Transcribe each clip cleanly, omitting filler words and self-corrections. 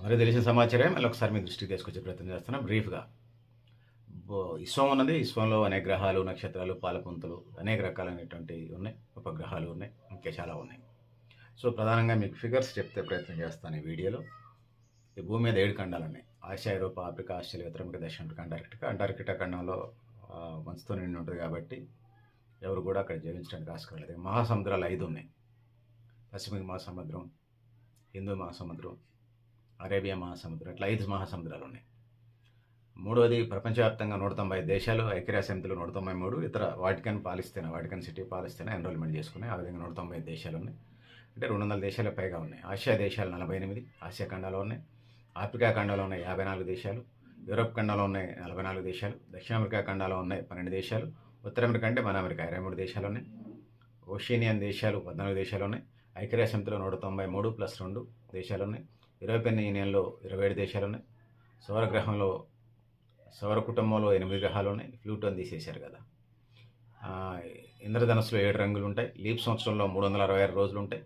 అందరికీ తెలిసిన సమాచారమే మళ్ళీ ఒకసారి మీ దృష్టికి తీసుకొచ్చే ప్రయత్నం చేస్తున్నాం బ్రీఫ్‌గా. విశ్వం ఉన్నది. విశ్వంలో అనేక గ్రహాలు, నక్షత్రాలు, పాలపుంతలు అనేక రకాలైనటువంటివి ఉన్నాయి. ఉపగ్రహాలు ఉన్నాయి. ఇంకా చాలా ఉన్నాయి. సో, ప్రధానంగా మీకు ఫిగర్స్ చెప్తే ప్రయత్నం చేస్తాను ఈ వీడియోలో. ఈ భూమి మీద 7 ఖండాలున్నాయి. ఆసియా, ఐరోపా, ఆఫ్రికా, ఆస్ట్రేలియా, ఉత్తర అమెరికా, దక్షిణ అమెరికా, అంటార్కిటికా. అంటార్కిటికా ఖండంలో మంచుతో నిండి ఉంటుంది కాబట్టి ఎవరు కూడా అక్కడ జీవించడానికి ఆస్కారం లేదు. మహాసముద్రాలు 5 ఉన్నాయి. పసిఫిక్ మహాసముద్రం, హిందూ మహాసముద్రం, అరేబియా మహాసముద్రం, ఇట్లా 5 మహాసముద్రాలు ఉన్నాయి. మూడవది ప్రపంచవ్యాప్తంగా 195 దేశాలు, ఐక్యరాజ్యసమితిలో 193, ఇతర వాటికన్ సిటీ పాలిస్తేనే ఎన్రోల్మెంట్ చేసుకున్నాయి. ఆ విధంగా 195 దేశాలు ఉన్నాయి. అంటే 200 దేశాలకు పైగా ఉన్నాయి. ఆసియా దేశాలు 48 ఆసియా ఖండాలో ఉన్నాయి. ఆఫ్రికా ఖండంలో ఉన్నాయి 54 దేశాలు, యూరోప్ ఖండంలో ఉన్నాయి 44 దేశాలు, దక్షిణ అమెరికా ఖండాలో ఉన్నాయి 12 దేశాలు, ఉత్తర అమెరికా అంటే మన అమెరికా 23 దేశాలు ఉన్నాయి. ఓషియనియన్ దేశాలు 14 దేశాలు ఉన్నాయి. ఐక్యరాజ్యసమితిలో 193 + 2 దేశాలు ఉన్నాయి. యూరోపియన్ యూనియన్లో 27 దేశాలు ఉన్నాయి. సౌర కుటుంబంలో 8 గ్రహాలు ఉన్నాయి. ప్లూటోని తీసేశారు కదా. ఇంద్రధనుస్సులో 7 రంగులు ఉంటాయి. లీప్ సంవత్సరంలో 366 రోజులు ఉంటాయి.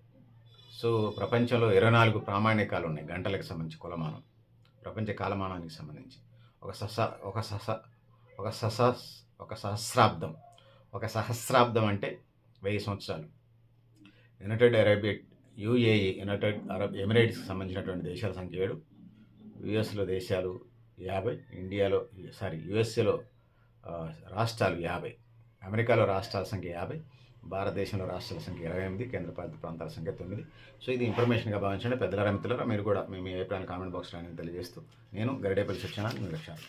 సో, ప్రపంచంలో 24 ప్రామాణికాలు ఉన్నాయి గంటలకు సంబంధించి కొలమానం, ప్రపంచ కాలమానానికి సంబంధించి. ఒక సహస్రాబ్దం అంటే 1000 సంవత్సరాలు. యునైటెడ్ అరబ్ ఎమిరేట్స్కి సంబంధించినటువంటి దేశాల సంఖ్య 7, యుఎస్లో దేశాలు 50, యుఎస్ఏలో రాష్ట్రాలు 50, అమెరికాలో రాష్ట్రాల సంఖ్య 50, భారతదేశంలో రాష్ట్రాల సంఖ్య 28, కేంద్రపాలిత ప్రాంతాల సంఖ్య 9. సో, ఇది ఇన్ఫర్మేషన్గా భావించండి. పెద్దల మిత్రులారా, మీరు కూడా మీ అభిప్రాయాన్ని కామెంట్ బాక్స్లో తెలియజేస్తూ, నేను గరిడేపల్లి శిక్షణ నిర్లక్ష్యాలు.